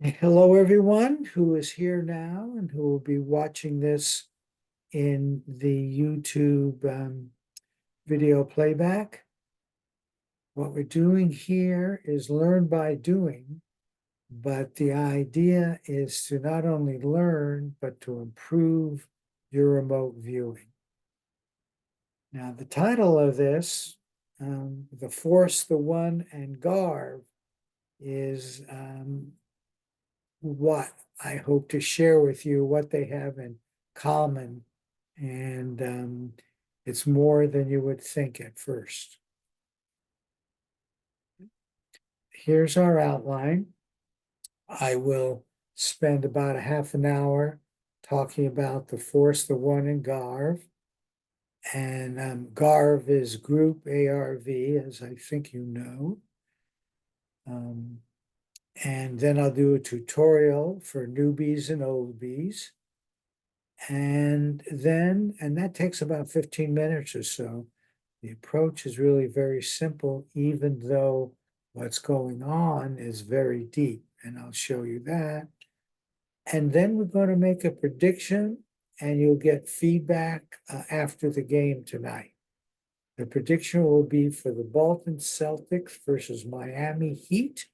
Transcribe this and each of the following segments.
Hello, everyone who is here now and who will be watching this in the YouTube video playback. What we're doing here is learn by doing, but the idea is to not only learn, but to improve your remote viewing. Now, the title of this, The Force, the One, and GARV, is what I hope to share with you, what they have in common. And it's more than you would think at first. Here's our outline. I will spend about a half an hour talking about the force, the one, and GARV. And GARV is group ARV, as I think you know. And then I'll do a tutorial for newbies and oldies. And that takes about 15 minutes or so. The approach is really very simple, even though what's going on is very deep. And I'll show you that. And then we're going to make a prediction, and you'll get feedback after the game tonight. The prediction will be for the Boston Celtics versus Miami Heat.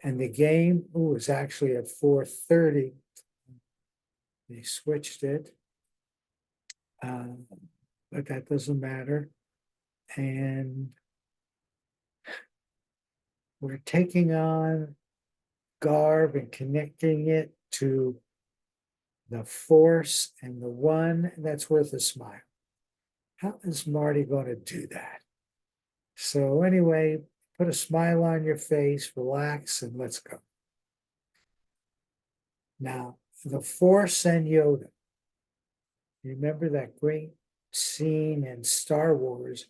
And the game is actually at 4:30. They switched it, but that doesn't matter. And we're taking on GARV and connecting it to the force and the one. That's worth a smile. How is Marty going to do that? So anyway, put a smile on your face, relax, and let's go. Now, the force and Yoda. Remember that great scene in Star Wars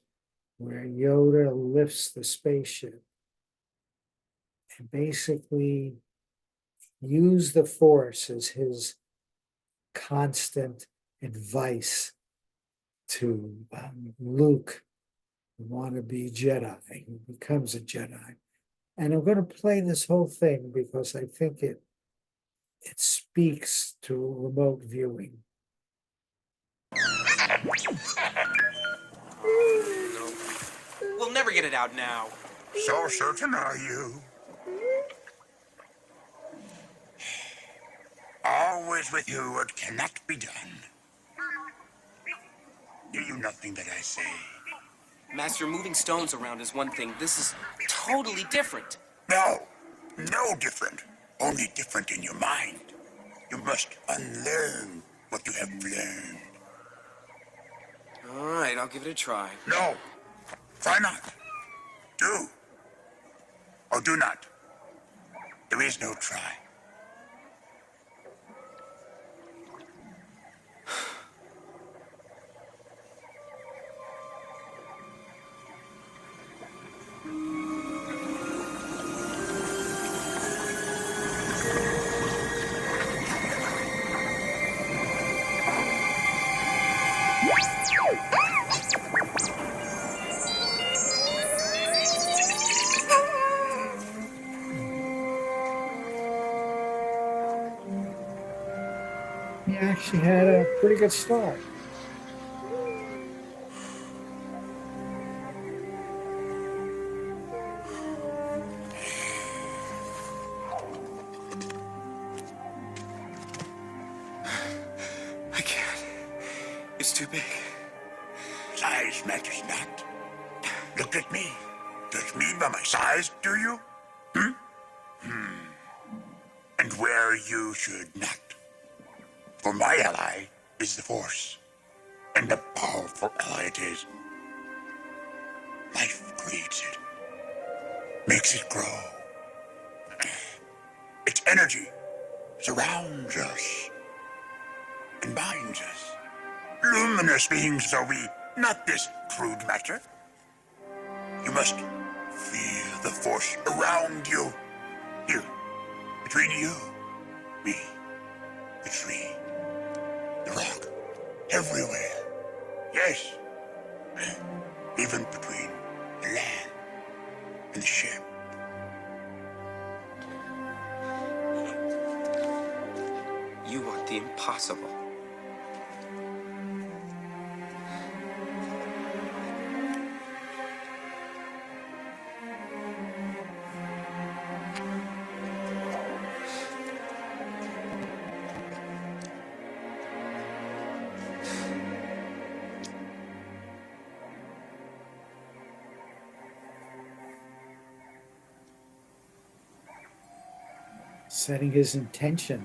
where Yoda lifts the spaceship and basically use the force as his constant advice to Luke, who want to be Jedi, who becomes a Jedi. And I'm going to play this whole thing because I think it speaks to remote viewing. No. We'll never get it out now. So certain are you? Always with you what cannot be done. Do you nothing that I say? Master, moving stones around is one thing. This is totally different. No, no different. Only different in your mind. You must unlearn what you have learned. All right, I'll give it a try. No, try not. Do. Or do not. There is no try. He actually had a pretty good start. I can't. It's too big. Size matters not. Look at me. Judge me by my size, do you? And where you should not. For my ally is the Force. And a powerful ally it is. Life creates it. Makes it grow. Its energy surrounds us. And binds us. Luminous beings are we, not this crude matter. You must feel the Force around you. Here, between you, me, the tree, the rock, everywhere. Yes, even between the land and the ship. the impossible. Setting his intention.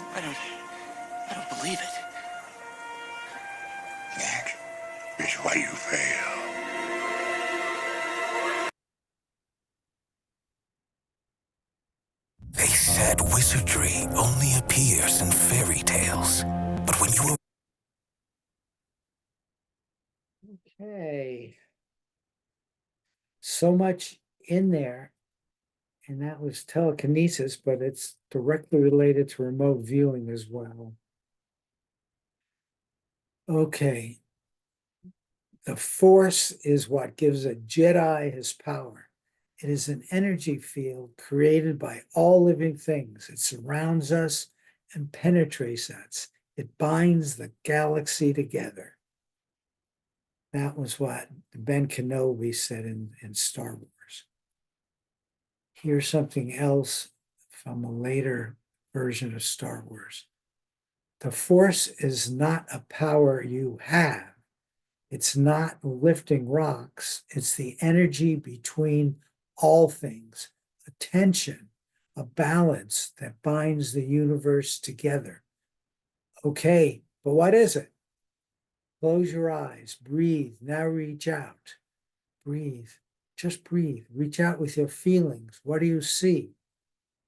I don't believe it. That is why you fail. They said wizardry only appears in fairy tales. But when you Okay. So much in there. And that was telekinesis, but it's directly related to remote viewing as well. Okay. The Force is what gives a Jedi his power. It is an energy field created by all living things. It surrounds us and penetrates us. It binds the galaxy together. That was what Ben Kenobi said in Star Wars. Here's something else from a later version of Star Wars. The Force is not a power you have. It's not lifting rocks. It's the energy between all things, a tension, a balance that binds the universe together. Okay, but what is it? Close your eyes, breathe, now reach out. Breathe, just breathe. Reach out with your feelings. What do you see?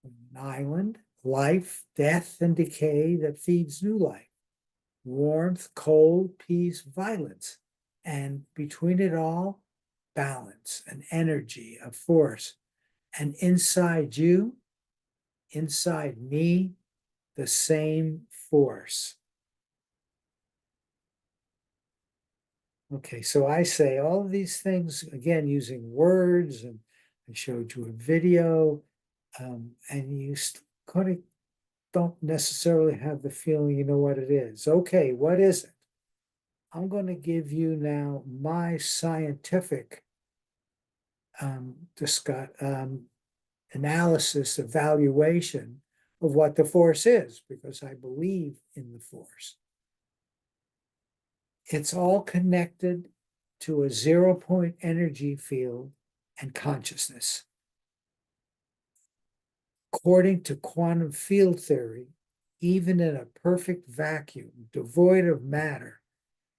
An island, life, death, and decay that feeds new life. Warmth, cold, peace, violence. And between it all, balance, an energy, a force. And inside you, inside me, the same force. Okay, so I say all of these things, again, using words, and I showed you a video, and you kind of don't necessarily have the feeling you know what it is. Okay, what is it? I'm going to give you now my scientific analysis, evaluation of what the force is, because I believe in the force. It's all connected to a 0-point energy field and consciousness. According to quantum field theory, even in a perfect vacuum, devoid of matter,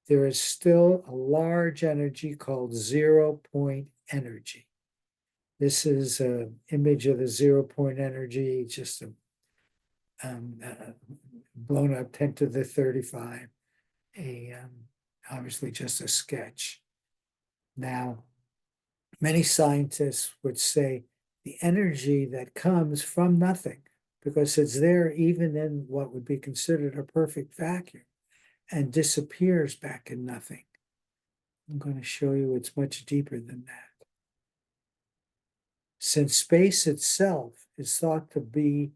there is still a large energy called 0-point energy. This is an image of the 0-point energy, just blown up 10 to the 35, obviously just a sketch. Now, many scientists would say the energy that comes from nothing, because it's there even in what would be considered a perfect vacuum, and disappears back in nothing. I'm going to show you it's much deeper than that. Since space itself is thought to be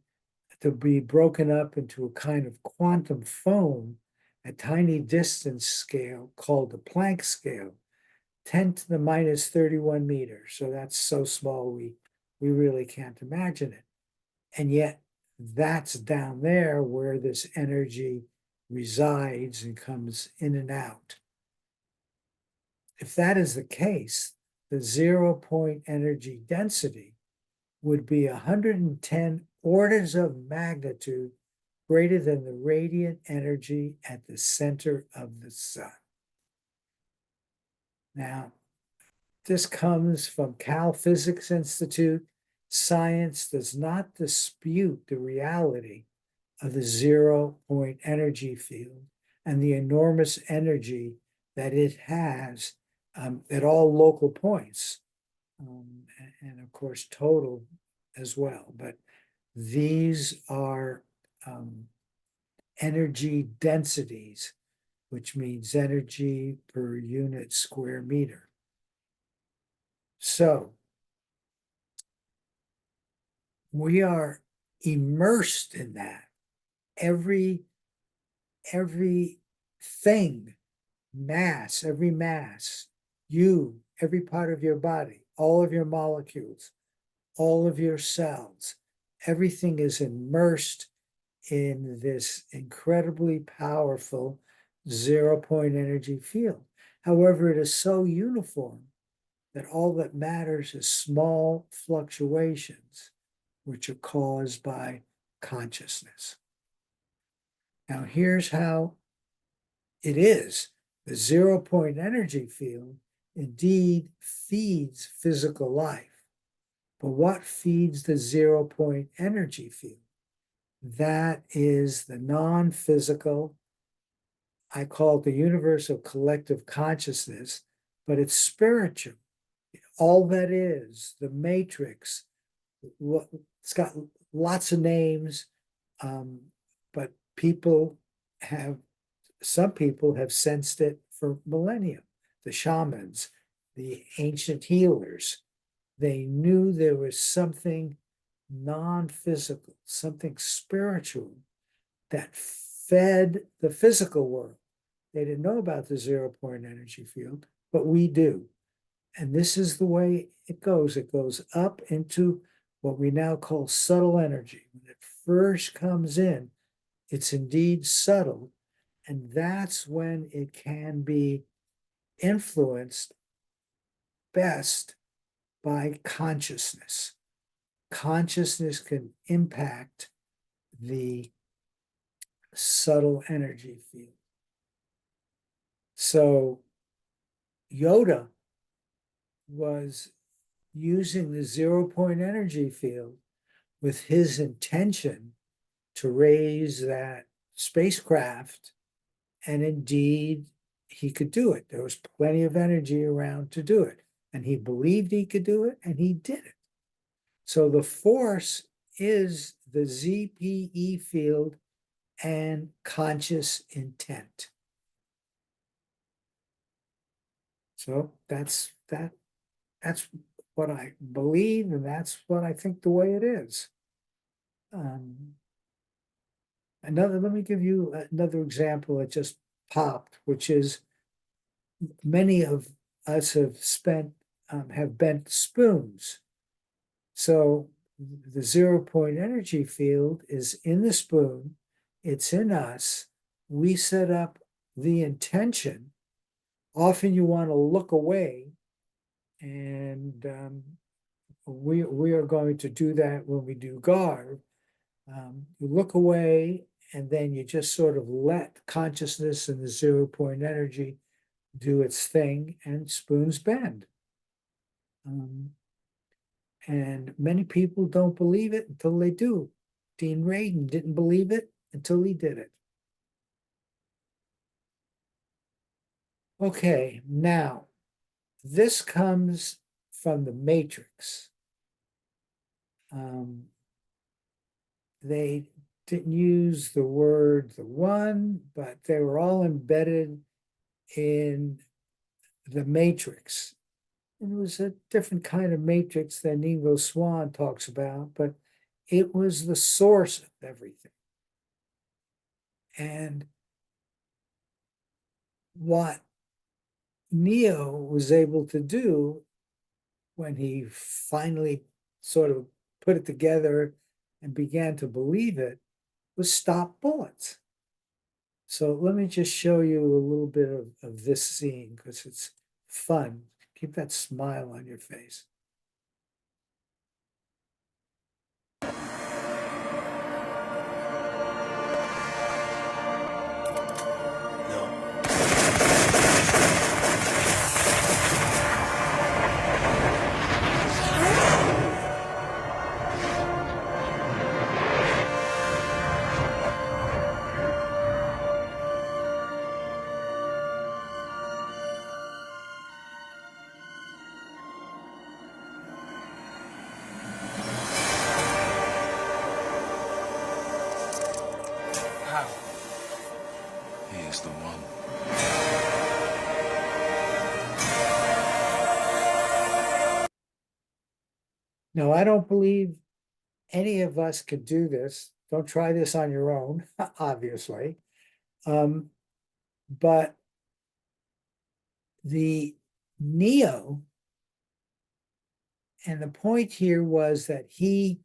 broken up into a kind of quantum foam at tiny distance scale called the Planck scale, 10 to the minus 31 meters. So that's so small we really can't imagine it. And yet that's down there where this energy resides and comes in and out. If that is the case, the 0 point energy density would be 110 orders of magnitude greater than the radiant energy at the center of the sun. Now, this comes from Cal Physics Institute. Science does not dispute the reality of the 0 point energy field and the enormous energy that it has at all local points, and of course total as well. But these are energy densities, which means energy per unit square meter. So we are immersed in that. Every thing, every mass, you, every part of your body, all of your molecules, all of your cells, everything is immersed in this incredibly powerful 0 point energy field. However, it is so uniform that all that matters is small fluctuations, which are caused by consciousness. Now, here's how it is. The 0 point energy field indeed feeds physical life. But what feeds the 0 point energy field? That is the non-physical, I call it the universe of collective consciousness, but it's spiritual. All that is, the matrix, it's got lots of names, but some people have sensed it for millennia. The shamans, the ancient healers, they knew there was something non-physical, something spiritual that fed the physical world. They didn't know about the 0 point energy field, but we do. And this is the way it goes. It goes up into what we now call subtle energy. When it first comes in, it's indeed subtle. And that's when it can be influenced best by consciousness. Consciousness can impact the subtle energy field. So Yoda was using the 0 point energy field with his intention to raise that spacecraft, and indeed he could do it. There was plenty of energy around to do it, and he believed he could do it, and he did it. So the force is the ZPE field and conscious intent. So that's what I believe, and that's what I think the way it is. Let me give you another example that just popped, which is many of us have bent spoons. So the 0 point energy field is in the spoon, it's in us. We set up the intention. Often you want to look away, and we are going to do that when we do GARV. You look away, and then you just sort of let consciousness and the 0 point energy do its thing, and spoons bend. And many people don't believe it until they do. Dean Radin didn't believe it until he did it. Okay, now, this comes from the Matrix. They didn't use the word the one, but they were all embedded in the Matrix. And it was a different kind of matrix than Ingo Swann talks about, but it was the source of everything. And what Neo was able to do when he finally sort of put it together and began to believe it was stop bullets. So let me just show you a little bit of this scene because it's fun. Keep that smile on your face. How? He is the one. Now, I don't believe any of us could do this. Don't try this on your own, obviously. But the Neo, and the point here was that he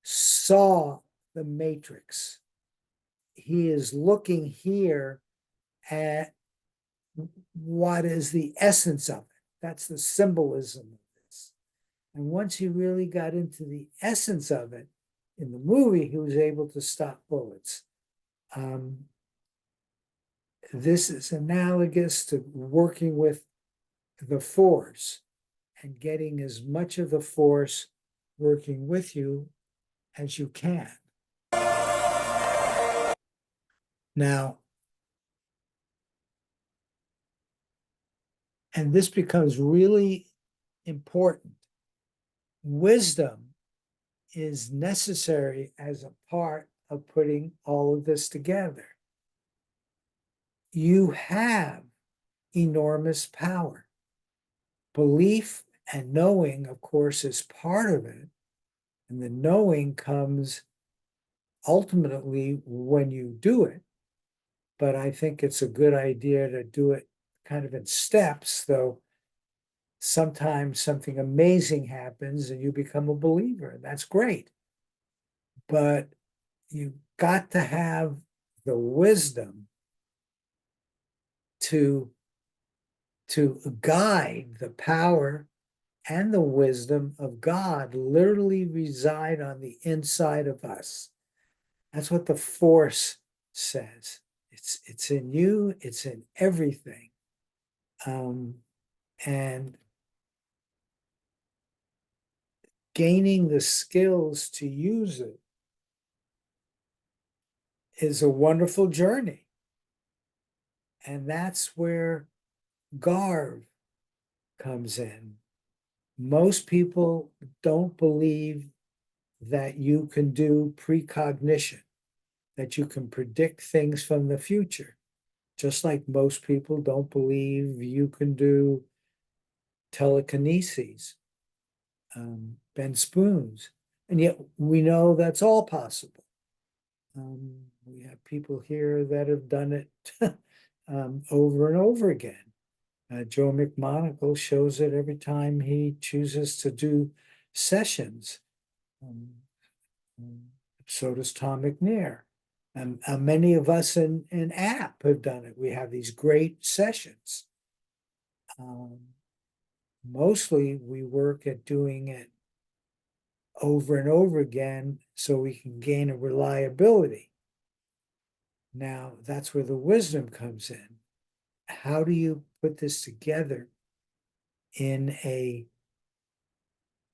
saw the matrix. He is looking here at what is the essence of it. That's the symbolism of this. And once he really got into the essence of it, in the movie, he was able to stop bullets. This is analogous to working with the force and getting as much of the force working with you as you can. Now, and this becomes really important. Wisdom is necessary as a part of putting all of this together. You have enormous power. Belief and knowing, of course, is part of it. And the knowing comes ultimately when you do it. But I think it's a good idea to do it kind of in steps, though sometimes something amazing happens and you become a believer, and that's great. But you've got to have the wisdom to guide the power and the wisdom of God literally reside on the inside of us. That's what the Force says. It's in you, it's in everything. And gaining the skills to use it is a wonderful journey. And that's where GARV comes in. Most people don't believe that you can do precognition, that you can predict things from the future. Just like most people don't believe you can do telekinesis, bend spoons. And yet we know that's all possible. We have people here that have done it over and over again. Joe McMonagle shows it every time he chooses to do sessions. So does Tom McNair. And many of us in app have done it. We have these great sessions. Mostly we work at doing it over and over again so we can gain a reliability. Now, that's where the wisdom comes in. How do you put this together in a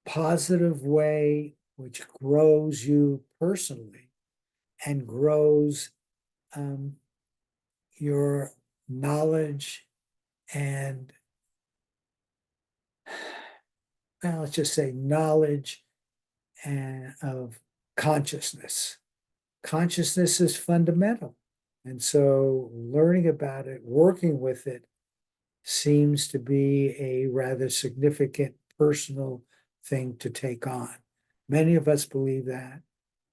positive way which grows you personally and grows your knowledge and, well, let's just say knowledge and of consciousness. Consciousness is fundamental. And so learning about it, working with it, seems to be a rather significant personal thing to take on. Many of us believe that.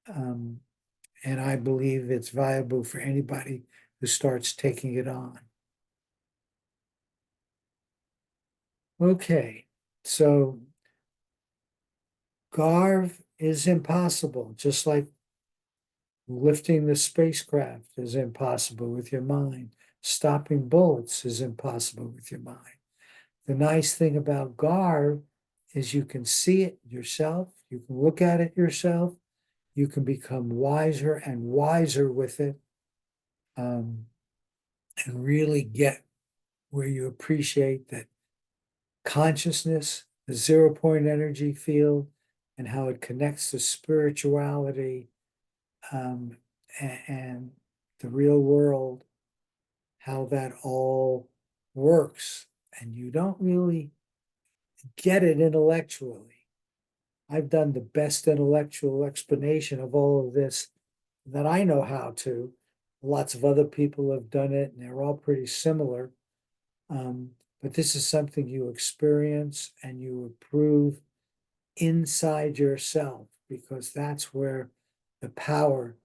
And I believe it's valuable for anybody who starts taking it on. Okay, so GARV is impossible, just like lifting the spacecraft is impossible with your mind. Stopping bullets is impossible with your mind. The nice thing about GARV is you can see it yourself, you can look at it yourself, you can become wiser and wiser with it, and really get where you appreciate that consciousness, the 0 point energy field, and how it connects to spirituality, and the real world, how that all works. And you don't really get it intellectually. I've done the best intellectual explanation of all of this that I know how to. Lots of other people have done it, and they're all pretty similar. But this is something you experience and you approve inside yourself, because that's where the power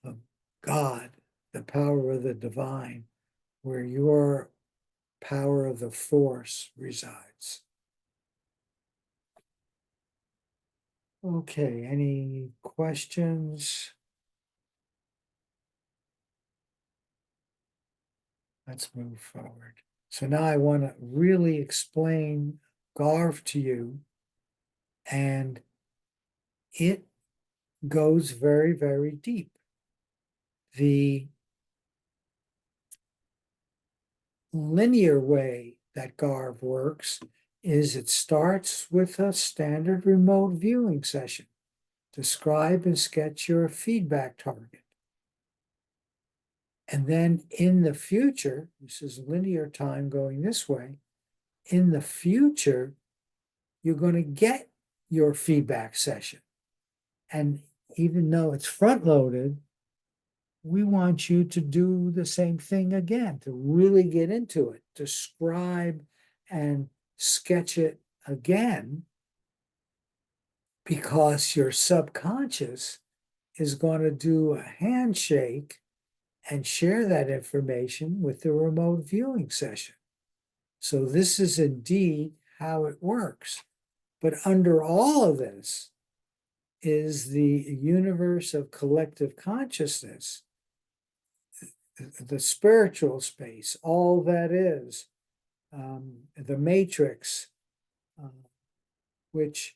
of God, the power of the divine, where your power of the force resides. Okay, any questions? Let's move forward. So now I want to really explain GARV to you, and it goes very, very deep. The linear way that GARV works is it starts with a standard remote viewing session. Describe and sketch your feedback target. And then in the future, this is linear time going this way, in the future, you're going to get your feedback session. And even though it's front loaded, we want you to do the same thing again, to really get into it, describe and sketch it again, because your subconscious is going to do a handshake and share that information with the remote viewing session. So this is indeed how it works. But under all of this is the universe of collective consciousness, the spiritual space, all that is, the matrix, which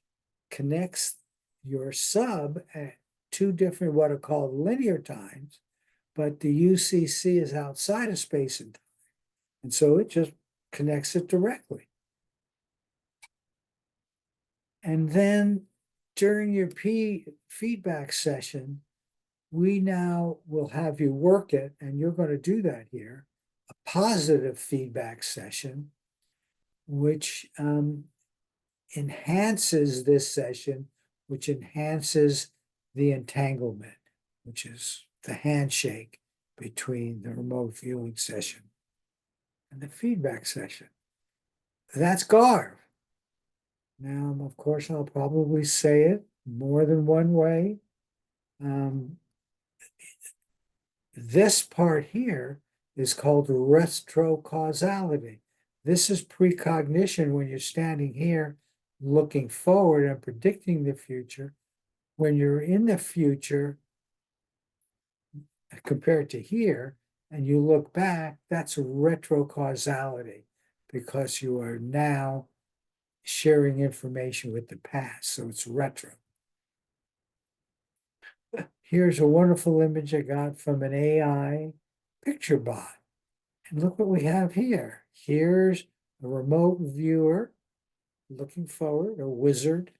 connects your sub at two different what are called linear times, but the UCC is outside of space and time. And so it just connects it directly. And then during your feedback session, we now will have you work it, and you're going to do that here, a positive feedback session, which enhances this session, which enhances the entanglement, which is the handshake between the remote viewing session and the feedback session. That's GARV. Now, of course, I'll probably say it more than one way. This part here is called retrocausality. This is precognition when you're standing here looking forward and predicting the future. When you're in the future, compared to here, and you look back, that's retrocausality, because you are now sharing information with the past. So it's retro. Here's a wonderful image I got from an AI picture bot. And look what we have here. Here's a remote viewer looking forward, a wizard.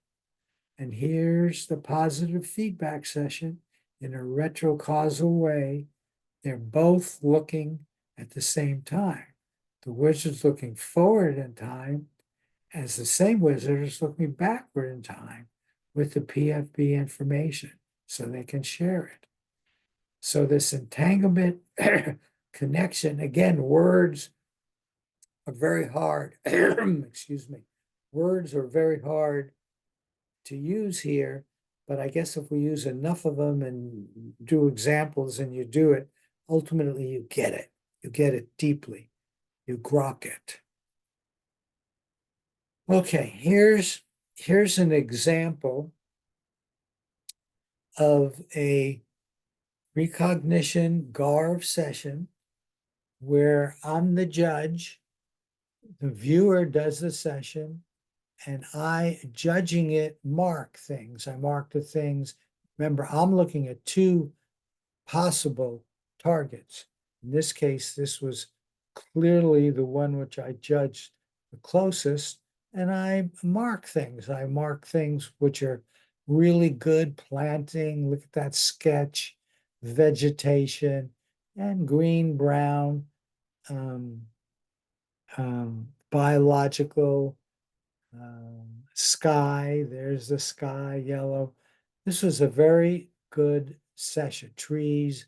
And here's the positive feedback session in a retrocausal way. They're both looking at the same time. The wizard's looking forward in time, as the same wizard is looking backward in time with the PFB information, so they can share it. So this entanglement connection, again, words are very hard. Excuse me. Words are very hard to use here, but I guess if we use enough of them and do examples and you do it, ultimately you get it. You get it deeply. You grok it. Okay, here's an example of a recognition GARV session where I'm the judge, the viewer does the session, and I, judging it, mark things. I mark the things. Remember, I'm looking at two possible targets. In this case, this was clearly the one which I judged the closest, and I mark things. I mark things which are really good planting. Look at that sketch, vegetation, and green, brown, um, biological, sky. There's the sky, yellow. This was a very good session. Trees,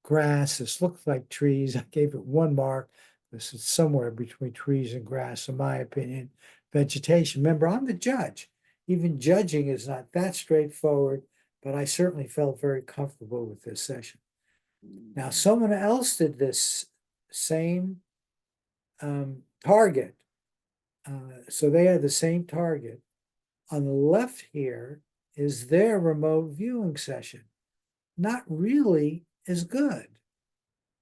grass. This looked like trees. I gave it one mark. This is somewhere between trees and grass, in my opinion. Vegetation. Remember, I'm the judge. Even judging is not that straightforward, but I certainly felt very comfortable with this session. Now, someone else did this same target. So they had the same target. On the left here is their remote viewing session. Not really as good,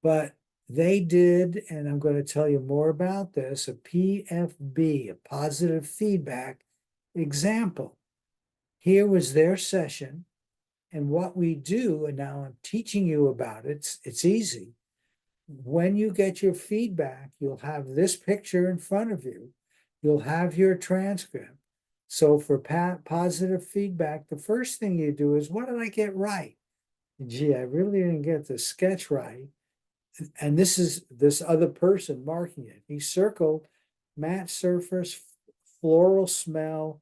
but they did, and I'm going to tell you more about this, a PFB, a positive feedback example. Here was their session, and what we do, and now I'm teaching you about it, it's easy. When you get your feedback, you'll have this picture in front of you. You'll have your transcript. So for positive feedback, the first thing you do is, what did I get right? Gee, I really didn't get the sketch right. And this is this other person marking it. He circled matte surface, floral smell,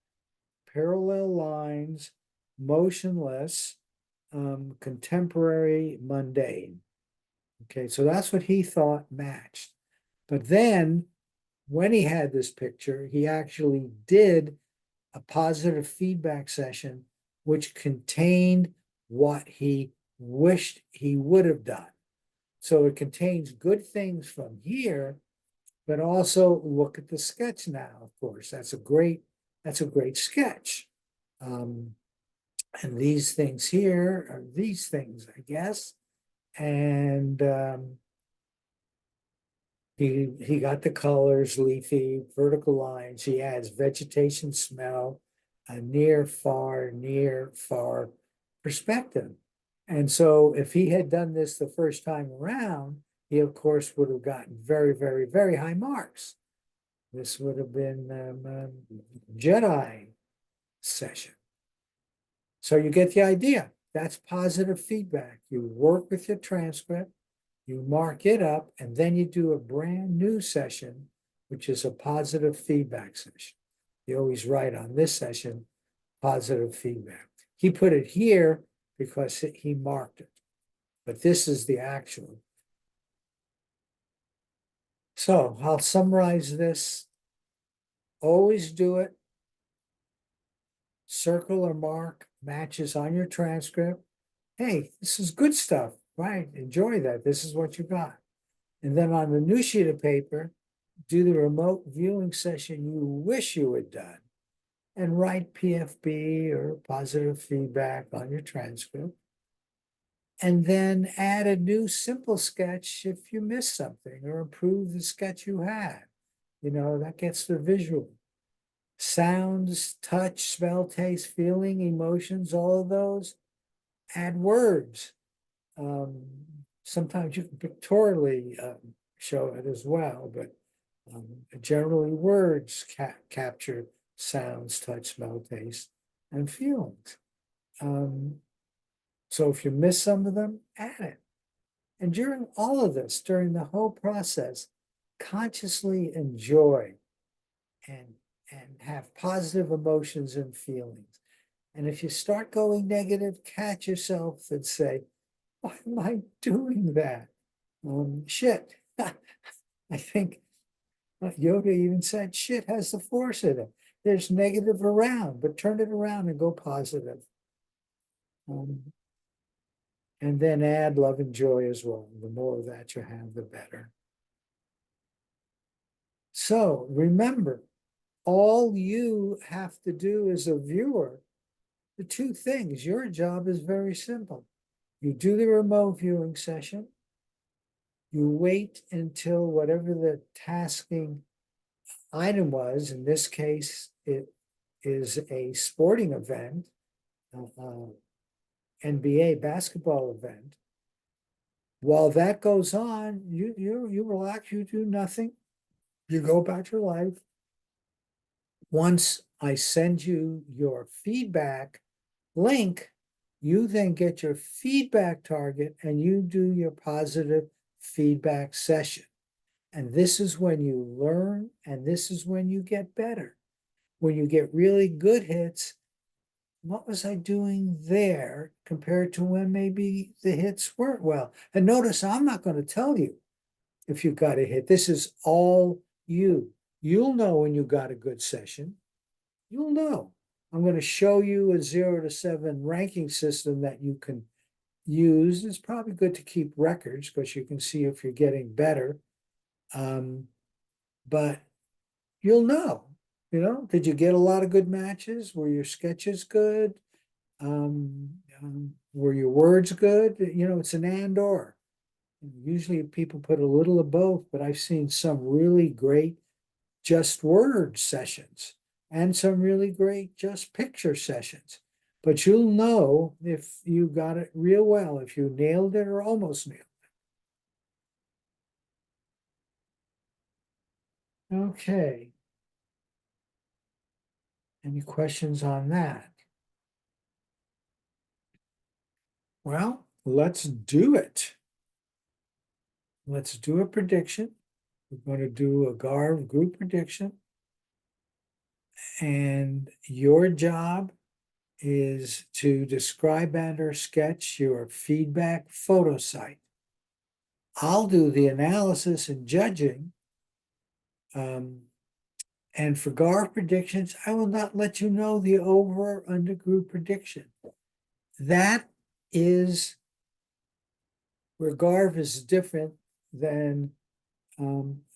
parallel lines, motionless, contemporary, mundane. Okay, so that's what he thought matched. But then when he had this picture, he actually did a positive feedback session which contained what he wished he would have done. So it contains good things from here, but also look at the sketch now, of course. That's a great sketch. And these things here are these things, I guess. And he got the colors, leafy, vertical lines. He adds vegetation, smell, a near, far perspective. And so if he had done this the first time around, he of course would have gotten very, very, very high marks. This would have been Jedi session. So you get the idea. That's positive feedback. You work with your transcript, you mark it up, and then you do a brand new session, which is a positive feedback session. You always write on this session, positive feedback. He put it here because he marked it, but this is the actual. So I'll summarize this. Always do it. Circle or mark matches on your transcript. Hey, this is good stuff, right? Enjoy that. This is what you got. And then on the new sheet of paper, do the remote viewing session you wish you had done and write PFB or positive feedback on your transcript. And then add a new simple sketch if you missed something or improve the sketch you had. You know, that gets the visual. Sounds, touch, smell, taste, feeling, emotions, all of those. Add words. Sometimes you can pictorially show it as well, but generally words capture sounds, touch, smell, taste, and feelings. So if you miss some of them, add it. And during all of this, during the whole process, consciously enjoy and have positive emotions and feelings. And if you start going negative, catch yourself and say, why am I doing that? Shit. I think Yoda even said, shit has the force in it. There's negative around, but turn it around and go positive. And then add love and joy as well. The more of that you have, the better. So remember, all you have to do as a viewer, the two things, your job is very simple. You do the remote viewing session. You wait until whatever the tasking item was. In this case, it is a sporting event, NBA basketball event. While that goes on, you relax, you do nothing, you go about your life. Once I send you your feedback link, you then get your feedback target and you do your positive feedback session. And this is when you learn, and this is when you get better. When you get really good hits, what was I doing there compared to when maybe the hits weren't well? And notice I'm not going to tell you if you got a hit. This is all you. You'll know when you got a good session. You'll know. I'm going to show you a 0 to 7 ranking system that you can use. It's probably good to keep records because you can see if you're getting better. But you'll know, did you get a lot of good matches? Were your sketches good? Were your words good? It's an and or. Usually people put a little of both, but I've seen some really great just word sessions and some really great just picture sessions. But you'll know if you got it real well, if you nailed it or almost nailed it. Okay. Any questions on that? Well, let's do it. Let's do a prediction. We're going to do a GARV group prediction. And your job is to describe and or sketch your feedback photo site. I'll do the analysis and judging. And for GARV predictions, I will not let you know the over or under group prediction. That is where GARV is different than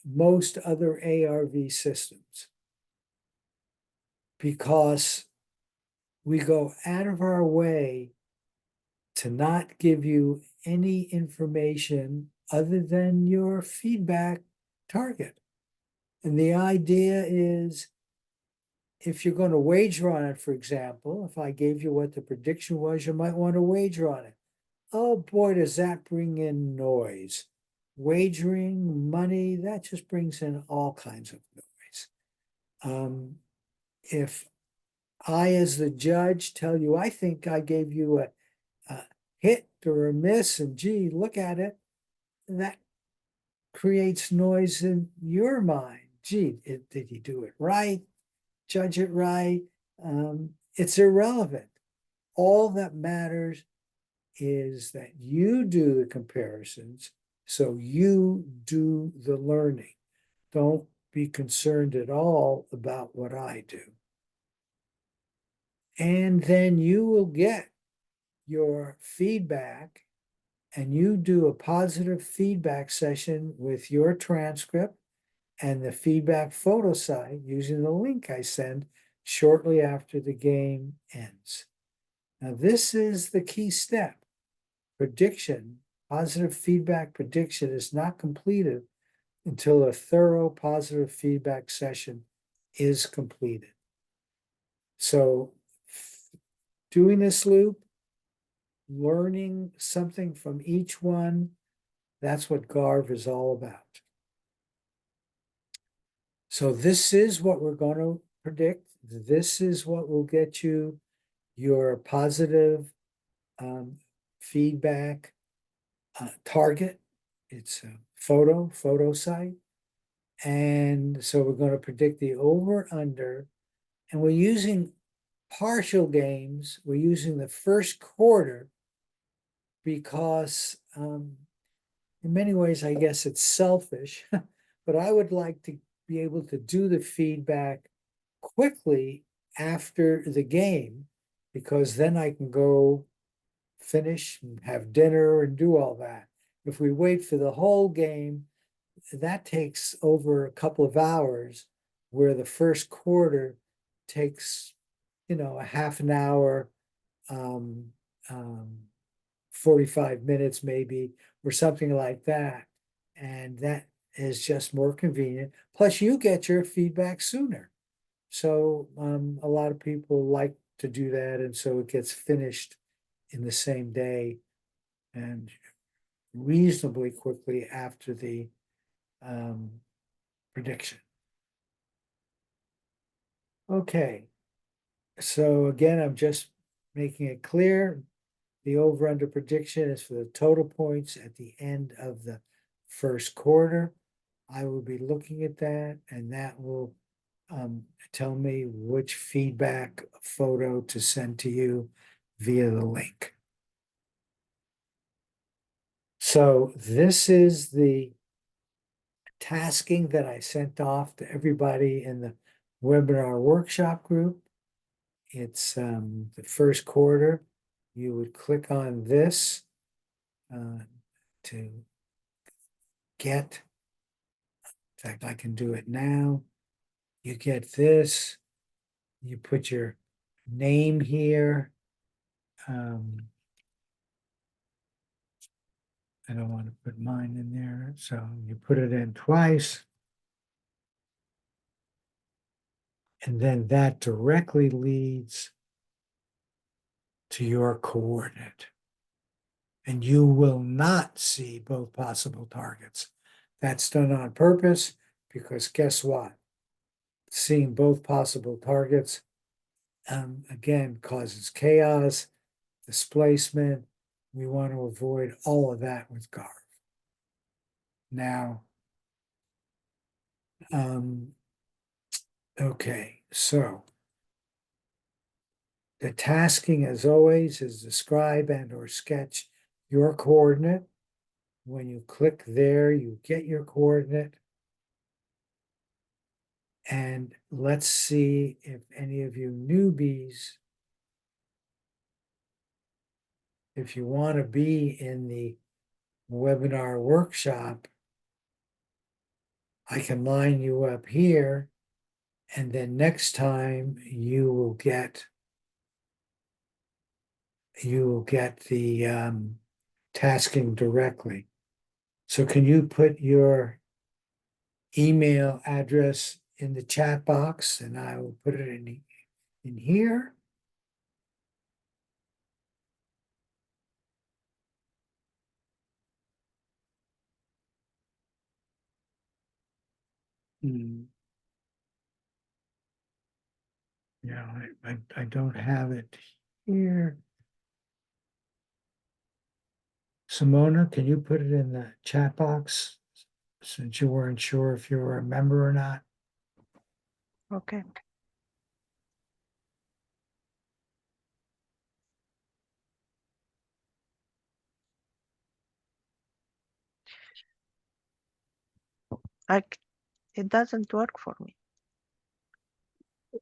most other ARV systems, because we go out of our way to not give you any information other than your feedback target. And the idea is, if you're going to wager on it, for example, if I gave you what the prediction was, you might want to wager on it. Oh boy, does that bring in noise. Wagering, money, that just brings in all kinds of noise. If I, as the judge, tell you, I think I gave you a hit or a miss, and gee, look at it, that creates noise in your mind. Gee, did he do it right? Judge it right? It's irrelevant. All that matters is that you do the comparisons, so you do the learning. Don't be concerned at all about what I do. And then you will get your feedback, and you do a positive feedback session with your transcript and the feedback photo site using the link I send shortly after the game ends. Now, this is the key step. Prediction, positive feedback prediction is not completed until a thorough positive feedback session is completed. So doing this loop, learning something from each one, that's what GARV is all about. So this is what we're going to predict. This is what will get you your positive feedback target. It's a photo site. And so we're going to predict the over under, and we're using partial games. We're using the first quarter because in many ways, I guess it's selfish, but I would like to be able to do the feedback quickly after the game, because then I can go finish and have dinner and do all that. If we wait for the whole game, that takes over a couple of hours, where the first quarter takes, a half an hour, um, 45 minutes maybe, or something like that. And that is just more convenient. Plus, you get your feedback sooner. So a lot of people like to do that, and so it gets finished in the same day and reasonably quickly after the um, prediction. Okay, so again, I'm just making it clear. The over-under prediction is for the total points at the end of the first quarter. I will be looking at that, and that will tell me which feedback photo to send to you via the link. So this is the tasking that I sent off to everybody in the webinar workshop group. It's the first quarter. You would click on this to get, in fact, I can do it now. You get this, you put your name here. I don't want to put mine in there, so you put it in twice. And then that directly leads to your coordinate. And you will not see both possible targets. That's done on purpose, because guess what? Seeing both possible targets, again, causes chaos, displacement. We want to avoid all of that with GARV. Now, okay, so the tasking, as always, is describe and or sketch your coordinate. When you click there, you get your coordinate. And let's see if any of you newbies, if you want to be in the webinar workshop, I can line you up here, and then next time you will get the tasking directly. So can you put your email address in the chat box, and I will put it in here. Yeah, I don't have it here. Simona, can you put it in the chat box, since you weren't sure if you were a member or not? Okay. It doesn't work for me.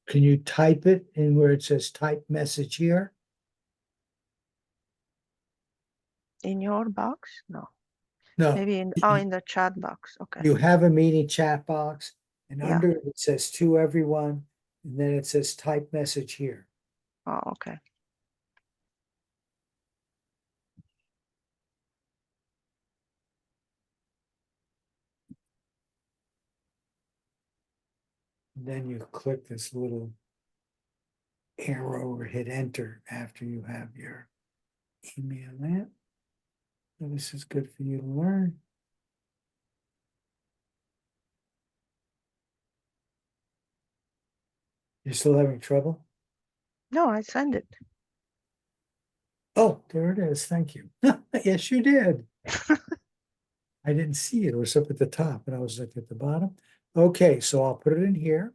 Can you type it in where it says type message here? In your box? No. No, Maybe in the chat box. Okay. you have a meeting chat box, and Yeah. under it says to everyone, and then it says type message here. Oh, okay. And then you click this little arrow or hit enter after you have your email in. So this is good for you to learn. You're still having trouble? No, I send it. Oh, there it is. Thank you. Yes, you did. I didn't see it. It was up at the top, and I was like at the bottom. Okay, so I'll put it in here.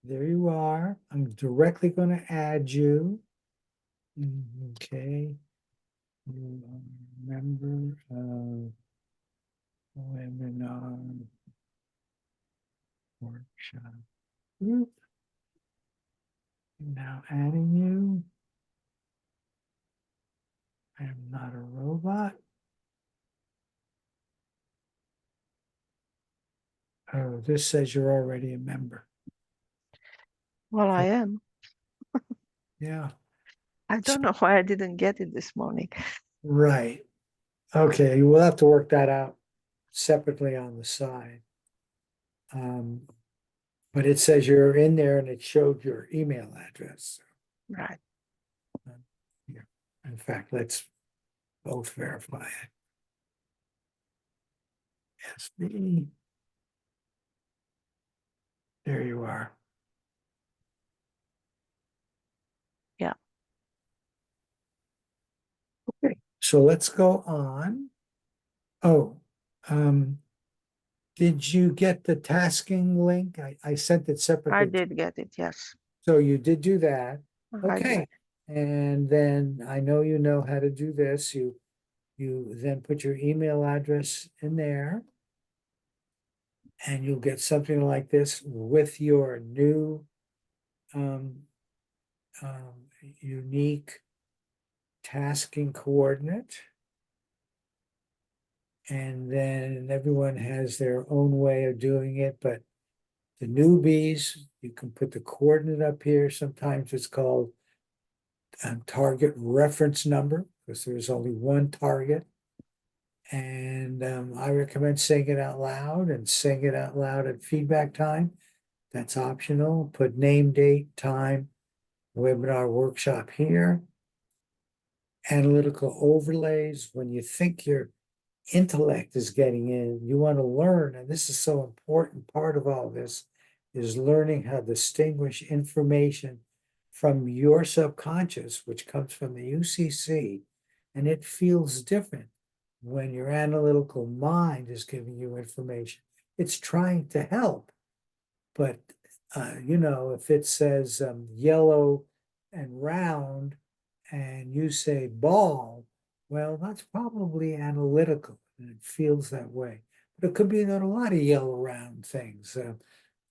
There you are. I'm directly going to add you. Okay. You are a member of webinar Workshop group. Now adding you. I am not a robot. Oh, this says you're already a member. Well, I am. Yeah, I don't know why I didn't get it this morning. right. Okay, we'll have to work that out separately on the side. But it says you're in there and it showed your email address. Right. Yeah. In fact, let's both verify it. SB. There you are. Yeah. Okay, so let's go on. Oh, did you get the tasking link? I sent it I separately. did get it. Yes, So you did do that. I did. Okay. And then I know you know how to do this. You then put your email address in there. And you'll get something like this with your new um, unique tasking coordinate. And then everyone has their own way of doing it, but the newbies, you can put the coordinate up here. Sometimes it's called target reference number because there's only one target. And I recommend saying it out loud and saying it out loud at feedback time. That's optional. Put name, date, time, webinar workshop here. Analytical overlays. When you think your intellect is getting in, you want to learn, and this is so important part of all this, is learning how to distinguish information from your subconscious, which comes from the UCC, and it feels different when your analytical mind is giving you information. It's trying to help, but if it says yellow and round, and you say ball, well, that's probably analytical, and it feels that way. But it could be that a lot of yellow round things.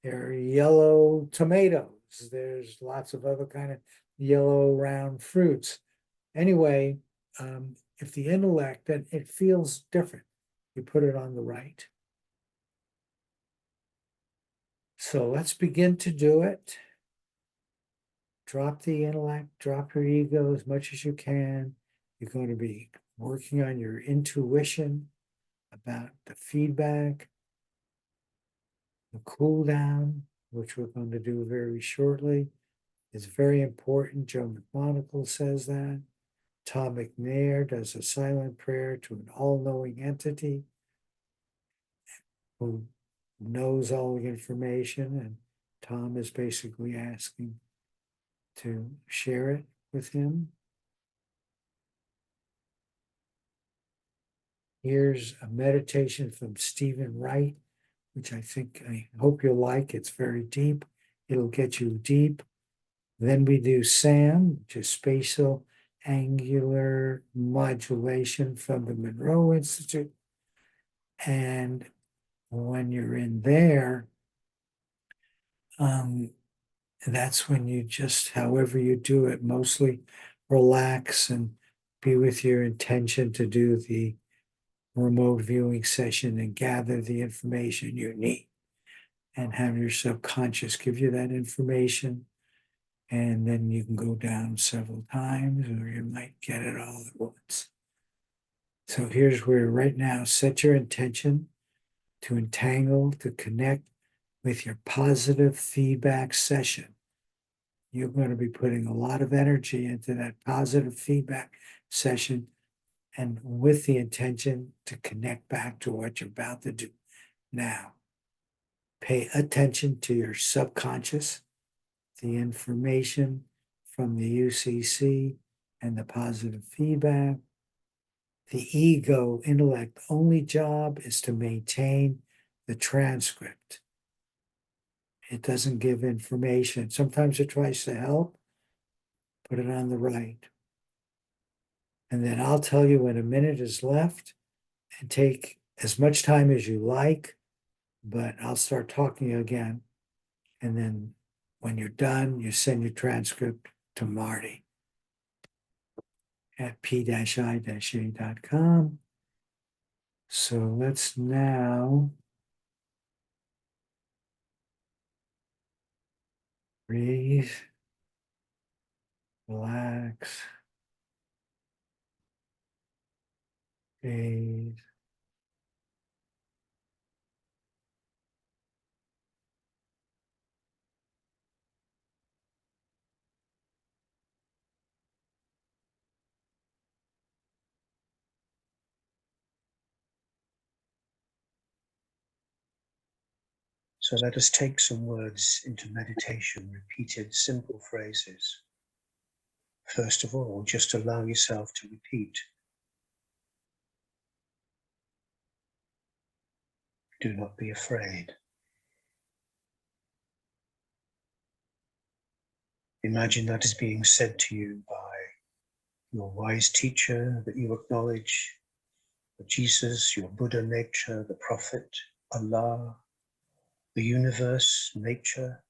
There are yellow tomatoes. There's lots of other kind of yellow round fruits. Anyway, if the intellect, then it feels different. You put it on the right. So let's begin to do it. Drop the intellect, drop your ego as much as you can. You're going to be working on your intuition about the feedback, the cool down, which we're going to do very shortly. It's very important. Joe McMonagle says that. Tom McNair does a silent prayer to an all-knowing entity who knows all the information, and Tom is basically asking to share it with him. Here's a meditation from Stephen Wright, which I hope you'll like. It's very deep. It'll get you deep. Then we do SAM, which is spatial angular modulation from the Monroe Institute. And when you're in there, that's when you just, however you do it, mostly relax and be with your intention to do the remote viewing session and gather the information you need and have your subconscious give you that information. And then you can go down several times, or you might get it all at once. So here's where right now, set your intention to entangle, to connect with your positive feedback session. You're going to be putting a lot of energy into that positive feedback session, and with the intention to connect back to what you're about to do now. Pay attention to your subconscious, the information from the UCC and the positive feedback. The ego intellect only job is to maintain the transcript. It doesn't give information. Sometimes it tries to help. Put it on the right. And then I'll tell you when a minute is left, and take as much time as you like but I'll start talking again. And then when you're done, you send your transcript to Marty at p-i-a.com. So let's now breathe, relax, breathe. So let us take some words into meditation, repeated simple phrases. First of all, just allow yourself to repeat. Do not be afraid. Imagine that is being said to you by your wise teacher that you acknowledge, Jesus, your Buddha nature, the Prophet, Allah, the universe, nature,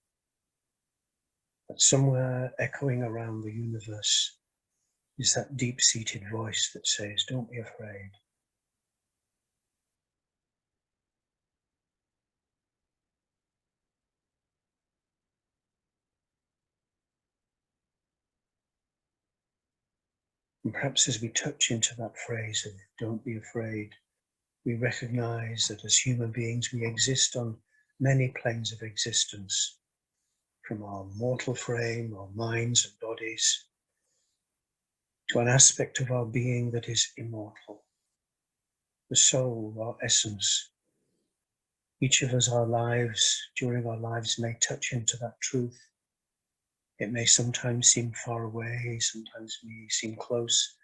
but somewhere echoing around the universe is that deep-seated voice that says, don't be afraid. And perhaps as we touch into that phrase of don't be afraid, we recognize that as human beings we exist on many planes of existence, from our mortal frame, our minds and bodies, to an aspect of our being that is immortal, the soul, our essence. Each of us, during our lives may touch into that truth. It may sometimes seem far away, sometimes may seem close.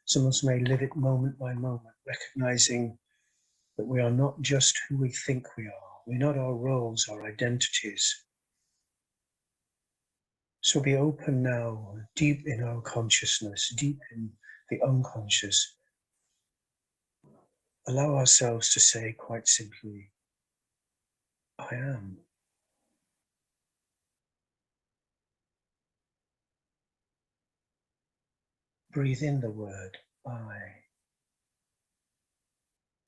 Some of us may live it moment by moment, recognizing that we are not just who we think we are. We're not our roles, our identities. So be open now, deep in our consciousness, deep in the unconscious. Allow ourselves to say quite simply, I am. Breathe in the word, I.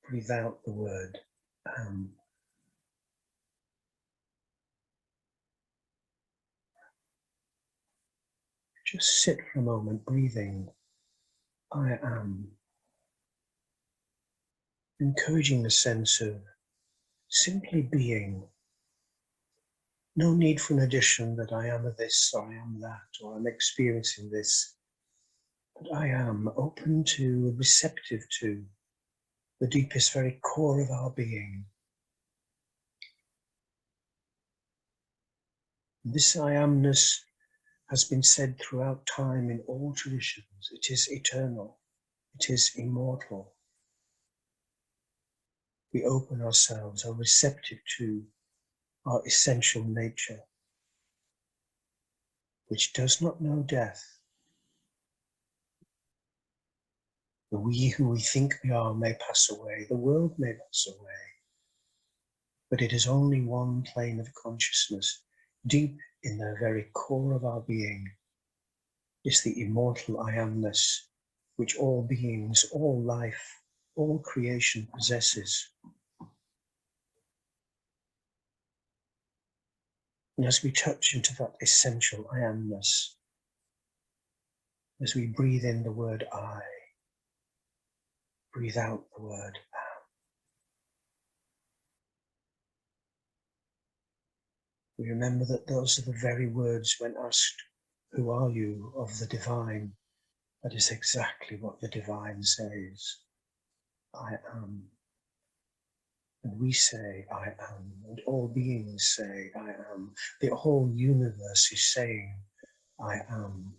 Breathe out the word, am. Just sit for a moment, breathing, I am. Encouraging the sense of simply being. No need for an addition that I am this, or I am that, or I'm experiencing this. But I am open to, receptive to the deepest, very core of our being. This I amness has been said throughout time in all traditions. It is eternal. It is immortal. We open ourselves, are receptive to our essential nature, which does not know death. The we who we think we are may pass away, the world may pass away, but it is only one plane of consciousness, deep in the very core of our being, is the immortal I amness, which all beings, all life, all creation possesses. And as we touch into that essential I amness, as we breathe in the word I, breathe out the word am. We remember that those are the very words when asked, who are you, of the divine? That is exactly what the divine says. I am. And we say, I am. And all beings say, I am. The whole universe is saying, I am.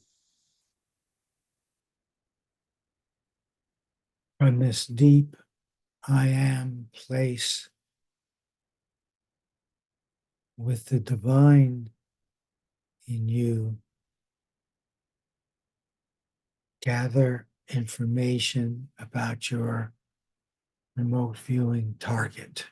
From this deep I am place with the divine in you, gather information about your remote viewing target.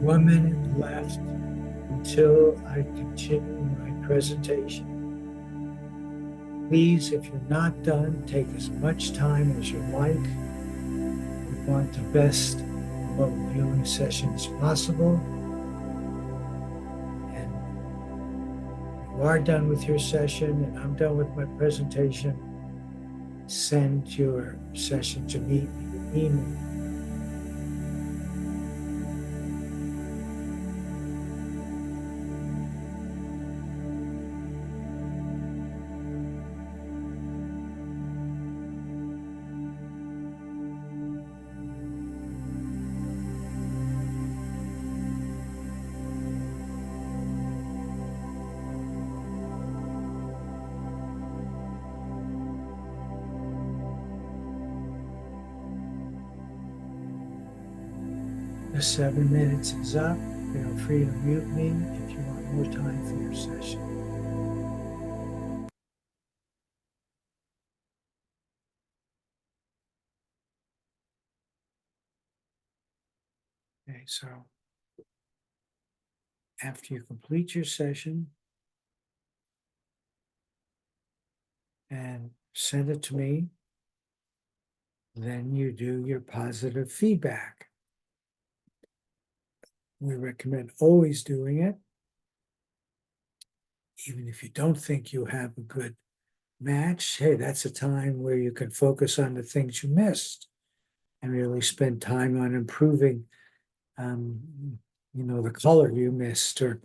1 minute left until I continue my presentation. Please, if you're not done, take as much time as you like. We want the best remote viewing sessions possible. And when you are done with your session and I'm done with my presentation, send your session to me via email. The 7 minutes is up. Feel free to mute me if you want more time for your session. Okay, so after you complete your session and send it to me, then you do your positive feedback. We recommend always doing it, even if you don't think you have a good match. Hey, that's a time where you can focus on the things you missed and really spend time on improving, the color you missed, or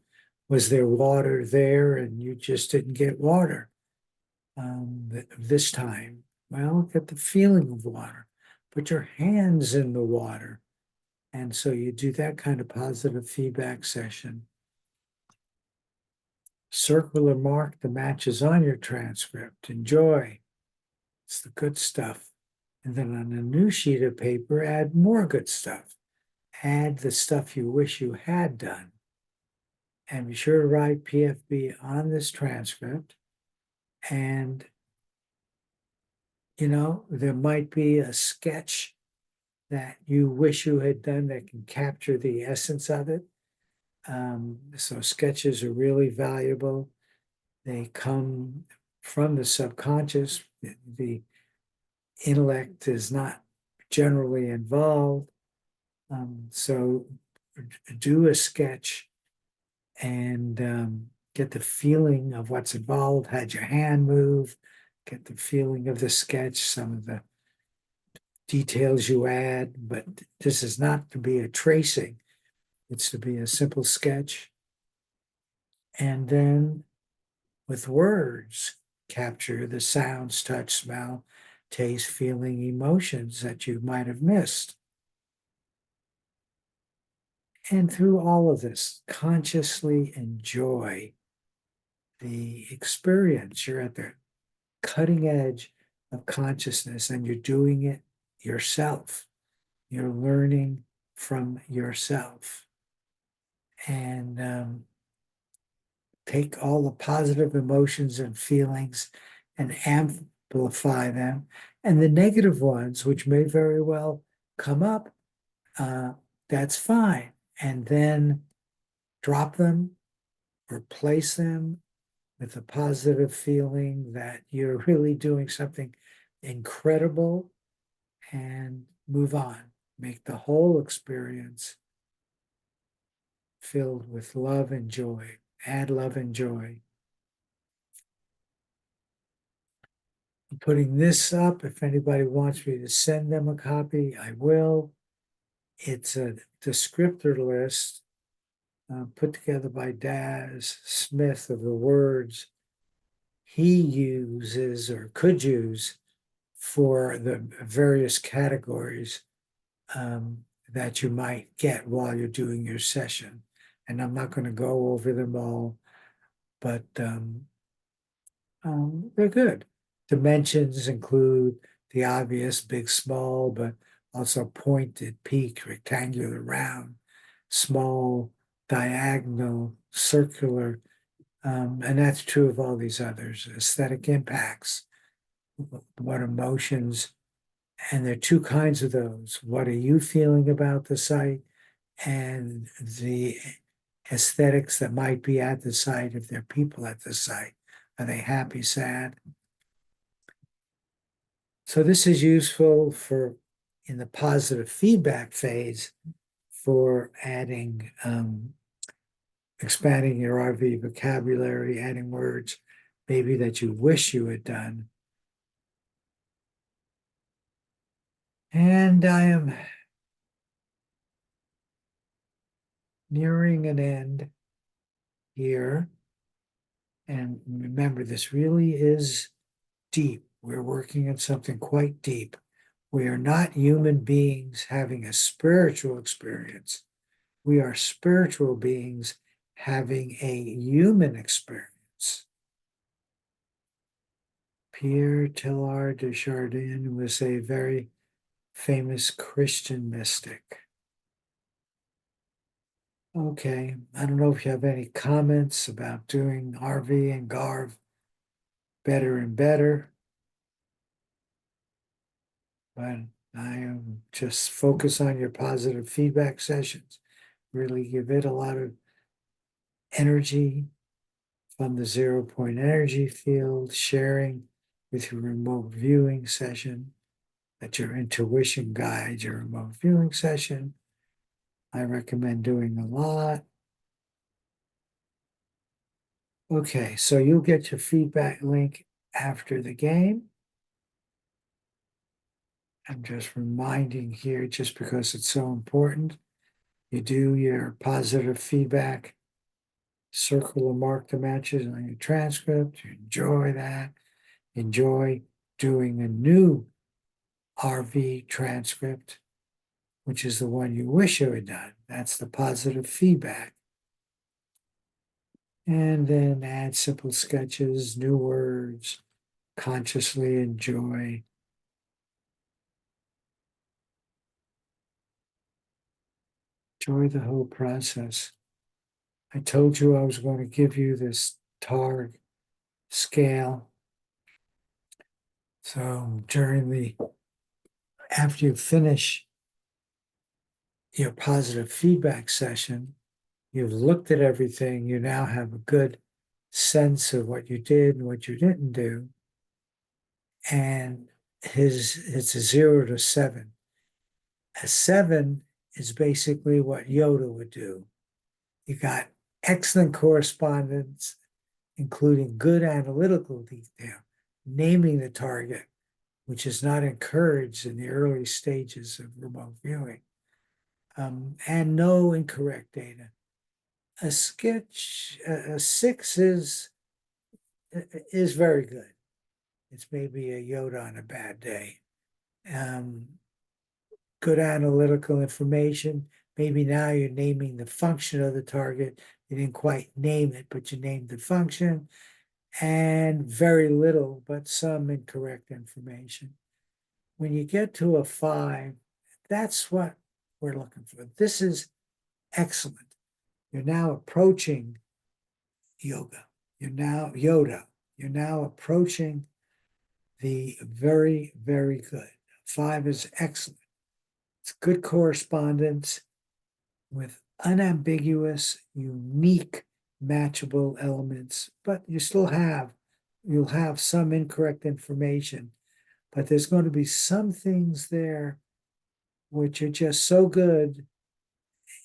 was there water there and you just didn't get water this time? Well, get the feeling of water. Put your hands in the water. And so you do that kind of positive feedback session. Circle or mark the matches on your transcript. Enjoy. It's the good stuff. And then on a new sheet of paper, add more good stuff. Add the stuff you wish you had done. And be sure to write PFB on this transcript. And, there might be a sketch that you wish you had done that can capture the essence of it. So sketches are really valuable. They come from the subconscious. The intellect is not generally involved. So do a sketch and get the feeling of what's involved. Had your hand move, get the feeling of the sketch, some of the details you add, but this is not to be a tracing. It's to be a simple sketch. And then with words, capture the sounds, touch, smell, taste, feeling, emotions that you might have missed. And through all of this, consciously enjoy the experience. You're at the cutting edge of consciousness and you're doing it yourself. You're learning from yourself. And take all the positive emotions and feelings and amplify them. And the negative ones, which may very well come up, that's fine. And then drop them, replace them with a positive feeling that you're really doing something incredible, and move on. Make the whole experience filled with love and joy. Add love and joy. I'm putting this up. If anybody wants me to send them a copy, I will. It's a descriptor list put together by Daz Smith of the words he uses or could use for the various categories that you might get while you're doing your session. And I'm not going to go over them all, but they're good. Dimensions include the obvious big, small, but also pointed, peak, rectangular, round, small, diagonal, circular, and that's true of all these others. Aesthetic impacts, what emotions, and there are two kinds of those. What are you feeling about the site? and the aesthetics that might be at the site, if there are people at the site. Are they happy, sad? So this is useful for in the positive feedback phase for adding, expanding your RV vocabulary, adding words maybe that you wish you had done. And I am nearing an end here. And remember, this really is deep. We're working on something quite deep. We are not human beings having a spiritual experience. We are spiritual beings having a human experience. Pierre Teilhard de Chardin was a very famous Christian mystic. Okay, I don't know if you have any comments about doing RV and GARV better and better, but I am just focus on your positive feedback sessions. Really give it a lot of energy from the 0 point energy field, sharing with your remote viewing session, that your intuition guides your remote viewing session. I recommend doing a lot. Okay, so you'll get your feedback link after the game. I'm just reminding here, just because it's so important, you do your positive feedback, circle or mark the matches on your transcript. You enjoy that. Enjoy doing a new RV transcript, which is the one you wish you had done. That's the positive feedback. And then add simple sketches, new words, consciously enjoy. Enjoy the whole process. I told you I was going to give you this TARG scale. So after you finish your positive feedback session, you've looked at everything, you now have a good sense of what you did and what you didn't do. And it's a 0 to 7. A 7 is basically what Yoda would do. You got excellent correspondence, including good analytical detail, naming the target, which is not encouraged in the early stages of remote viewing, and no incorrect data. A 6 is very good. It's maybe a Yoda on a bad day. Good analytical information. Maybe now you're naming the function of the target. You didn't quite name it, but you named the function. And very little, but some incorrect information. When you get to a 5, that's what we're looking for. This is excellent. You're now approaching yoga. You're now Yoda. You're now approaching the very, very good. 5 is excellent. It's good correspondence with unambiguous, unique, matchable elements, but you'll have some incorrect information, but there's going to be some things there which are just so good,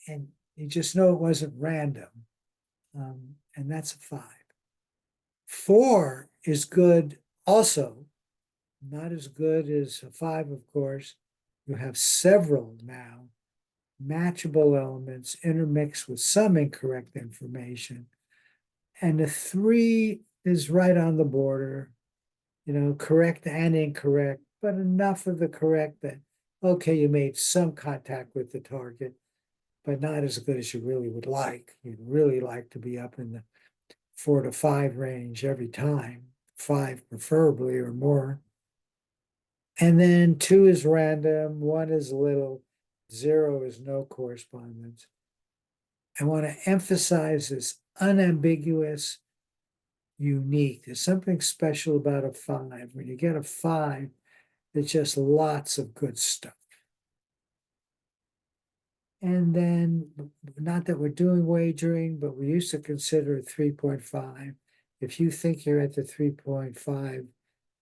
and you just know it wasn't random, and that's a 5. 4 is good also, not as good as a 5, of course. You have several now matchable elements intermixed with some incorrect information. And the 3 is right on the border, correct and incorrect, but enough of the correct that, okay, you made some contact with the target, but not as good as you really would like. You'd really like to be up in the 4 to 5 range every time, 5 preferably or more. And then 2 is random, 1 is little, 0 is no correspondence. I want to emphasize this unambiguous, unique. There's something special about a 5. When you get a 5, there's just lots of good stuff. And then, not that we're doing wagering, but we used to consider it 3.5. If you think you're at the 3.5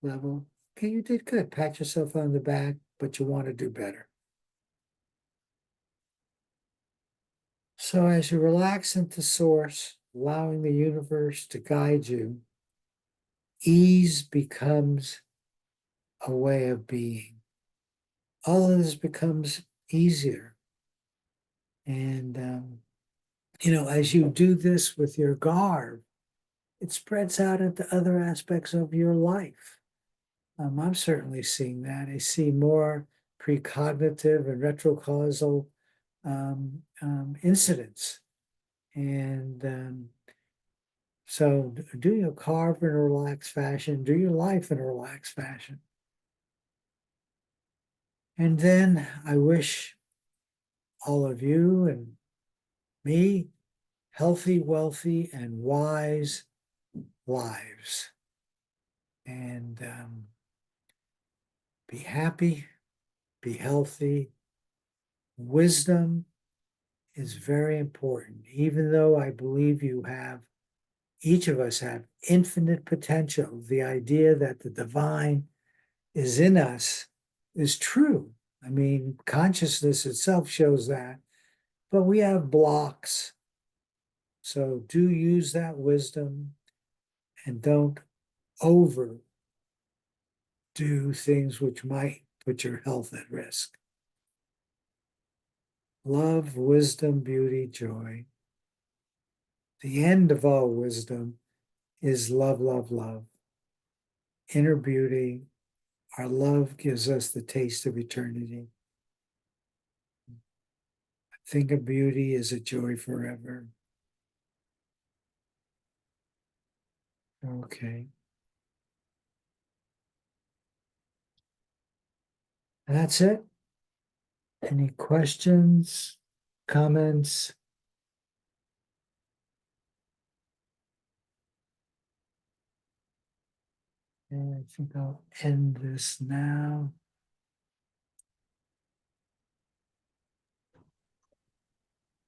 level, okay, you did good. Pat yourself on the back, but you want to do better. So as you relax into source, allowing the universe to guide you, ease becomes a way of being. All of this becomes easier. And, as you do this with your GARV, it spreads out into other aspects of your life. I'm certainly seeing that. I see more precognitive and retrocausal incidents. And so do your carve in a relaxed fashion, do your life in a relaxed fashion. And then I wish all of you and me healthy, wealthy, and wise lives. And be happy, be healthy. Wisdom is very important, even though I believe each of us have infinite potential. The idea that the divine is in us is true. I mean, consciousness itself shows that, but we have blocks. So do use that wisdom and don't overdo things which might put your health at risk. Love, wisdom, beauty, joy. The end of all wisdom is love, love, love. Inner beauty. Our love gives us the taste of eternity. Think of beauty as a joy forever. Okay. That's it. Any questions, comments? And I think I'll end this now.